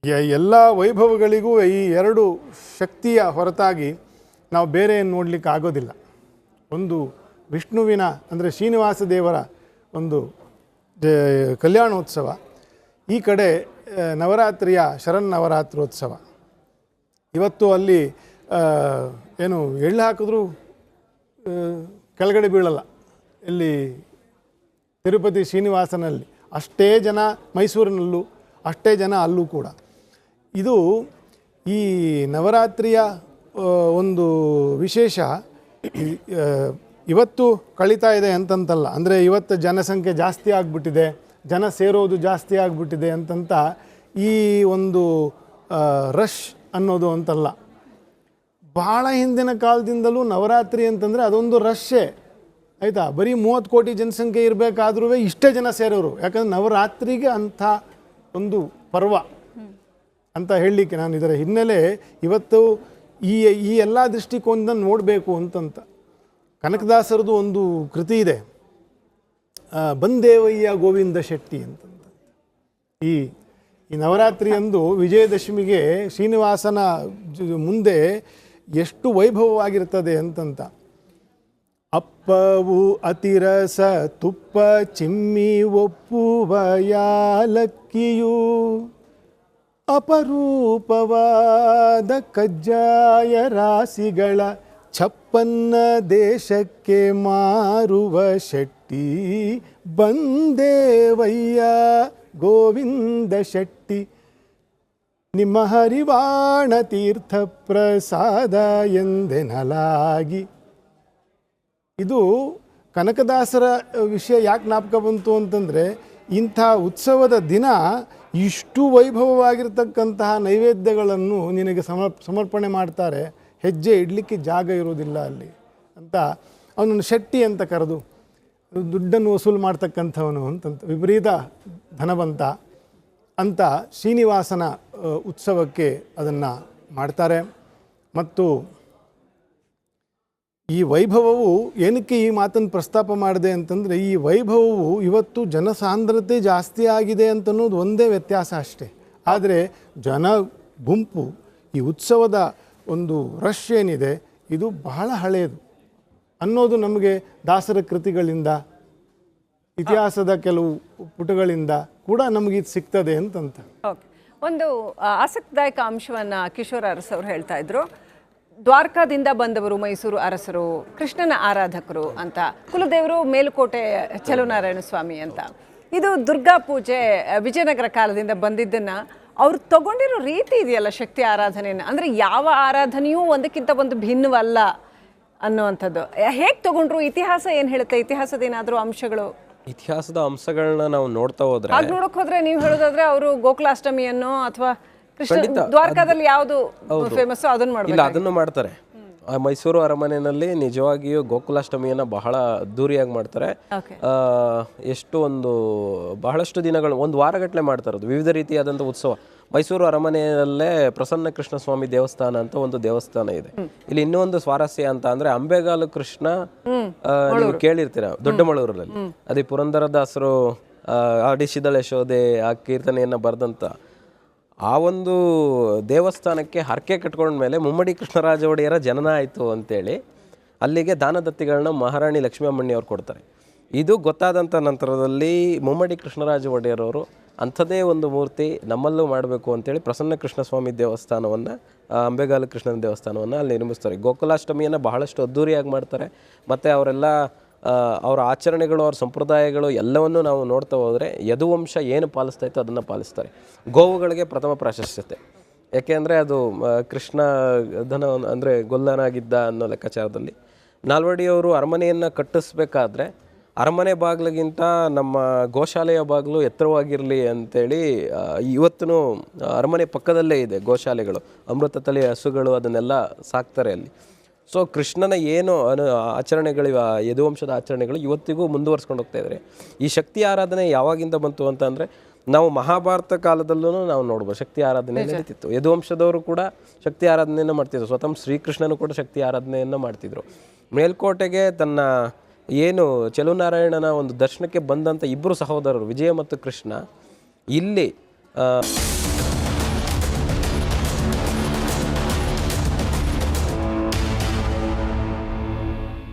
ಎಲ್ಲ ವೈಭವಗಳಿಗೂ ಈ ಎರಡು ಶಕ್ತಿಯ ಹೊರತಾಗಿ ನಾವು ಬೇರೆ ಏನು ನೋಡಲಿಕ್ಕೆ ಆಗೋದಿಲ್ಲ. ಒಂದು ವಿಷ್ಣುವಿನ ಅಂದರೆ ಶ್ರೀನಿವಾಸ ದೇವರ ಒಂದು ಕಲ್ಯಾಣೋತ್ಸವ, ಈ ಕಡೆ ನವರಾತ್ರಿಯ ಶರನ್ನವರಾತ್ರೋತ್ಸವ. ಇವತ್ತು ಅಲ್ಲಿ ಏನು ಎಳ್ಳು ಹಾಕಿದ್ರೂ ಕೆಳಗಡೆ ಬೀಳಲ್ಲ. ಇಲ್ಲಿ ತಿರುಪತಿ ಶ್ರೀನಿವಾಸನಲ್ಲಿ ಅಷ್ಟೇ ಜನ, ಮೈಸೂರಿನಲ್ಲೂ ಅಷ್ಟೇ ಜನ ಅಲ್ಲೂ ಕೂಡ. ಇದು ಈ ನವರಾತ್ರಿಯ ಒಂದು ವಿಶೇಷ. ಇವತ್ತು ಕಳೀತಾ ಇದೆ ಅಂತಂತಲ್ಲ, ಅಂದರೆ ಇವತ್ತು ಜನಸಂಖ್ಯೆ ಜಾಸ್ತಿ ಆಗಿಬಿಟ್ಟಿದೆ, ಜನ ಸೇರೋದು ಜಾಸ್ತಿ ಆಗಿಬಿಟ್ಟಿದೆ ಅಂತಂತ ಈ ಒಂದು ರಶ್ ಅನ್ನೋದು ಅಂತಲ್ಲ. ಭಾಳ ಹಿಂದಿನ ಕಾಲದಿಂದಲೂ ನವರಾತ್ರಿ ಅಂತಂದರೆ ಅದೊಂದು ರಶ್ಶೇ, ಆಯಿತಾ. ಬರೀ 30 ಕೋಟಿ ಜನಸಂಖ್ಯೆ ಇರಬೇಕಾದ್ರೂ ಇಷ್ಟೇ ಜನ ಸೇರೋರು. ಯಾಕಂದರೆ ನವರಾತ್ರಿಗೆ ಅಂಥ ಒಂದು ಪರ್ವ ಅಂತ ಹೇಳಲಿಕ್ಕೆ ನಾನು ಇದರ ಹಿನ್ನೆಲೆ ಇವತ್ತು ಈ ಎಲ್ಲ ದೃಷ್ಟಿಕೋನದಿಂದ ನೋಡಬೇಕು ಅಂತಂತ. ಕನಕದಾಸರದು ಒಂದು ಕೃತಿ ಇದೆ, ಬಂದೇವಯ್ಯ ಗೋವಿಂದ ಶೆಟ್ಟಿ ಅಂತಂತ. ಈ ನವರಾತ್ರಿಯಂದು ವಿಜಯದಶಮಿಗೆ ಶ್ರೀನಿವಾಸನ ಮುಂದೆ ಎಷ್ಟು ವೈಭವವಾಗಿರ್ತದೆ ಅಂತಂತ. ಅಪ್ಪವು ಅತಿರಸ ತುಪ್ಪ ಚಿಮ್ಮಿ ಒಪ್ಪುವ ಯಾಲಕ್ಕಿಯು, ಅಪರೂಪವಾದ ಕಜ್ಜಾಯ ರಾಶಿಗಳ ಛಪ್ಪನ್ನ ದೇಶಕ್ಕೆ ಮಾರುವ ಶೆಟ್ಟಿ, ಬಂದೇವಯ್ಯ ಗೋವಿಂದ ಶೆಟ್ಟಿ, ನಿಮ್ಮ ಹರಿವಾಣ ತೀರ್ಥ ಪ್ರಸಾದ ಎಂದೆನಲಾಗಿ. ಇದು ಕನಕದಾಸರ ವಿಷಯ ಯಾಕೆ ಜ್ಞಾಪಕ ಬಂತು ಅಂತಂದರೆ, ಇಂಥ ಉತ್ಸವದ ದಿನ ಇಷ್ಟು ವೈಭವವಾಗಿರ್ತಕ್ಕಂತಹ ನೈವೇದ್ಯಗಳನ್ನು ನಿನಗೆ ಸಮರ್ಪಣೆ ಮಾಡ್ತಾರೆ, ಹೆಜ್ಜೆ ಇಡಲಿಕ್ಕೆ ಜಾಗ ಇರೋದಿಲ್ಲ ಅಲ್ಲಿ ಅಂತ ಅವನನ್ನು ಶೆಟ್ಟಿ ಅಂತ ಕರೆದು ದುಡ್ಡನ್ನು ವಸೂಲು ಮಾಡ್ತಕ್ಕಂಥವನು ಅಂತಂತ, ವಿಪರೀತ ಧನವಂತ ಅಂತ ಶ್ರೀನಿವಾಸನ ಉತ್ಸವಕ್ಕೆ ಅದನ್ನು ಮಾಡ್ತಾರೆ. ಮತ್ತು ಈ ವೈಭವವು ಏನಕ್ಕೆ ಈ ಮಾತನ್ನು ಪ್ರಸ್ತಾಪ ಮಾಡಿದೆ ಅಂತಂದರೆ, ಈ ವೈಭವವು ಇವತ್ತು ಜನಸಾಂದ್ರತೆ ಜಾಸ್ತಿ ಆಗಿದೆ ಅಂತನ್ನೋದು ಒಂದೇ ವ್ಯತ್ಯಾಸ ಅಷ್ಟೇ. ಆದರೆ ಜನ ಗುಂಪು, ಈ ಉತ್ಸವದ ಒಂದು ರಶ್ ಏನಿದೆ ಇದು ಬಹಳ ಹಳೆಯದು ಅನ್ನೋದು ನಮಗೆ ದಾಸರ ಕೃತಿಗಳಿಂದ, ಇತಿಹಾಸದ ಕೆಲವು ಪುಟಗಳಿಂದ ಕೂಡ ನಮಗಿದು ಸಿಗ್ತದೆ ಅಂತಂತ. ಓಕೆ, ಒಂದು ಆಸಕ್ತಿದಾಯಕ ಅಂಶವನ್ನು ಕಿಶೋರ್ ಅರಸ್ ಅವರು ಹೇಳ್ತಾ ಇದ್ರು. ದ್ವಾರಕಾದಿಂದ ಬಂದವರು ಮೈಸೂರು ಅರಸರು, ಕೃಷ್ಣನ ಆರಾಧಕರು ಅಂತ, ಕುಲದೇವರು ಮೇಲುಕೋಟೆ ಚಲುವನಾರಾಯಣ ಸ್ವಾಮಿ ಅಂತ. ಇದು ದುರ್ಗಾ ಪೂಜೆ ವಿಜಯನಗರ ಕಾಲದಿಂದ ಬಂದಿದ್ದನ್ನು ಅವ್ರು ತಗೊಂಡಿರೋ ರೀತಿ ಇದೆಯಲ್ಲ ಶಕ್ತಿ ಆರಾಧನೆಯನ್ನು, ಅಂದರೆ ಯಾವ ಆರಾಧನೆಯೂ ಒಂದಕ್ಕಿಂತ ಒಂದು ಭಿನ್ನವಲ್ಲ ಅನ್ನುವಂಥದ್ದು ಹೇಗೆ ತಗೊಂಡ್ರು? ಇತಿಹಾಸ ಏನು ಹೇಳುತ್ತೆ? ಇತಿಹಾಸದ ಏನಾದರೂ ಅಂಶಗಳು, ಇತಿಹಾಸದ ಅಂಶಗಳನ್ನ ನಾವು ನೋಡ್ತಾ ಹೋದ್ರೆ, ಹಾಗೆ ನೋಡೋಕೆ ಹೋದ್ರೆ ನೀವು ಹೇಳೋದಾದ್ರೆ ಅವರು ಗೋಕುಲಾಷ್ಟಮಿಯನ್ನು ಅಥವಾ ಕೃಷ್ಣ ದ್ವಾರಕಾದಲ್ಲಿ ಯಾವುದು ಫೇಮಸ್ ಅದನ್ನು ಮಾಡ್ತಾರೆ. ಇಲ್ಲ, ಅದನ್ನು ಮಾಡ್ತಾರೆ. ಮೈಸೂರು ಅರಮನೆಯಲ್ಲಿ ನಿಜವಾಗಿಯೂ ಗೋಕುಲಾಷ್ಟಮಿಯನ್ನು ಬಹಳ ಅದ್ದೂರಿಯಾಗಿ ಮಾಡ್ತಾರೆ. ಬಹಳಷ್ಟು ದಿನಗಳು, ಒಂದು ವಾರಗಟ್ಟಲೆ ಮಾಡ್ತಾರೆ. ಅದು ವಿವಿಧ ರೀತಿಯಾದಂಥ ಉತ್ಸವ. ಮೈಸೂರು ಅರಮನೆಯಲ್ಲೇ ಪ್ರಸನ್ನ ಕೃಷ್ಣ ಸ್ವಾಮಿ ದೇವಸ್ಥಾನ ಅಂತ ಒಂದು ದೇವಸ್ಥಾನ ಇದೆ. ಇಲ್ಲಿ ಇನ್ನೂ ಒಂದು ಸ್ವಾರಸ್ಯ ಅಂತ ಅಂದ್ರೆ, ಅಂಬೆಗಾಲು ಕೃಷ್ಣ ನೀವು ಕೇಳಿರ್ತೀರ ದೊಡ್ಡಮಳೂರಲ್ಲಿ. ಅದೇ ಪುರಂದರದಾಸರು ಆಡಿಸಿದಳೆ ಯಶೋದೆ ಆ ಕೀರ್ತನೆಯನ್ನ ಬರೆದಂತ ಆ ಒಂದು ದೇವಸ್ಥಾನಕ್ಕೆ ಹರಕೆ ಕಟ್ಕೊಂಡ್ಮೇಲೆ ಮುಮ್ಮಡಿ ಕೃಷ್ಣರಾಜ ಒಡೆಯರ ಜನನ ಆಯಿತು ಅಂತೇಳಿ ಅಲ್ಲಿಗೆ ದಾನದತ್ತಿಗಳನ್ನ ಮಹಾರಾಣಿ ಲಕ್ಷ್ಮೀಅಮ್ಮಣ್ಣಿ ಅವ್ರು ಕೊಡ್ತಾರೆ. ಇದು ಗೊತ್ತಾದಂಥ ನಂತರದಲ್ಲಿ ಮುಮ್ಮಡಿ ಕೃಷ್ಣರಾಜ ಒಡೆಯರವರು ಅಂಥದ್ದೇ ಒಂದು ಮೂರ್ತಿ ನಮ್ಮಲ್ಲೂ ಮಾಡಬೇಕು ಅಂತೇಳಿ ಪ್ರಸನ್ನ ಕೃಷ್ಣ ಸ್ವಾಮಿ ದೇವಸ್ಥಾನವನ್ನು, ಅಂಬೆಗಾಲು ಕೃಷ್ಣನ ದೇವಸ್ಥಾನವನ್ನು ಅಲ್ಲಿ ನಿರ್ಮಿಸ್ತಾರೆ. ಗೋಕುಲಾಷ್ಟಮಿಯನ್ನು ಬಹಳಷ್ಟು ಅದ್ದೂರಿಯಾಗಿ ಮಾಡ್ತಾರೆ. ಮತ್ತು ಅವರ ಆಚರಣೆಗಳು, ಅವ್ರ ಸಂಪ್ರದಾಯಗಳು ಎಲ್ಲವನ್ನೂ ನಾವು ನೋಡ್ತಾ ಹೋದರೆ ಯದುವಂಶ ಏನು ಪಾಲಿಸ್ತಾ ಇತ್ತು ಅದನ್ನು ಪಾಲಿಸ್ತಾರೆ. ಗೋವುಗಳಿಗೆ ಪ್ರಥಮ ಪ್ರಾಶಸ್ತ್ಯತೆ, ಯಾಕೆಂದರೆ ಅದು ಕೃಷ್ಣ ಧನ ಅಂದರೆ ಗೊಲ್ಲನಾಗಿದ್ದ ಅನ್ನೋ ಲೆಕ್ಕಾಚಾರದಲ್ಲಿ. ನಾಲ್ವಡಿಯವರು ಅರಮನೆಯನ್ನು ಕಟ್ಟಿಸ್ಬೇಕಾದ್ರೆ ಅರಮನೆ ಬಾಗಿಲಿಗಿಂತ ನಮ್ಮ ಗೋಶಾಲೆಯ ಬಾಗಿಲು ಎತ್ತರವಾಗಿರಲಿ ಅಂತೇಳಿ ಇವತ್ತೂ ಅರಮನೆ ಪಕ್ಕದಲ್ಲೇ ಇದೆ ಗೋಶಾಲೆಗಳು, ಅಮೃತ ತಳಿ ಹಸುಗಳು ಅದನ್ನೆಲ್ಲ ಸಾಕ್ತಾರೆ ಅಲ್ಲಿ. ಸೊ ಕೃಷ್ಣನ ಏನು ಆಚರಣೆಗಳು, ಯದುವಂಶದ ಆಚರಣೆಗಳು ಇವತ್ತಿಗೂ ಮುಂದುವರ್ಸ್ಕೊಂಡು ಹೋಗ್ತಾ ಇದ್ದಾರೆ. ಈ ಶಕ್ತಿ ಆರಾಧನೆ ಯಾವಾಗಿಂದ ಬಂತು ಅಂತಂದರೆ, ನಾವು ಮಹಾಭಾರತ ಕಾಲದಲ್ಲೂ ನಾವು ನೋಡ್ಬೋದು ಶಕ್ತಿ ಆರಾಧನೆ ನಡೀತಿತ್ತು. ಯದುವಂಶದವರು ಕೂಡ ಶಕ್ತಿ ಆರಾಧನೆಯನ್ನು ಮಾಡ್ತಿದ್ರು. ಸ್ವತಃ ಶ್ರೀಕೃಷ್ಣನು ಕೂಡ ಶಕ್ತಿ ಆರಾಧನೆಯನ್ನು ಮಾಡ್ತಿದ್ರು. ಮೇಲ್ಕೋಟೆಗೆ ತನ್ನ ಏನು ಚಲುವನಾರಾಯಣನ ಒಂದು ದರ್ಶನಕ್ಕೆ ಬಂದಂಥ ಇಬ್ಬರು ಸಹೋದರರು ವಿಜಯ ಮತ್ತು ಕೃಷ್ಣ ಇಲ್ಲಿ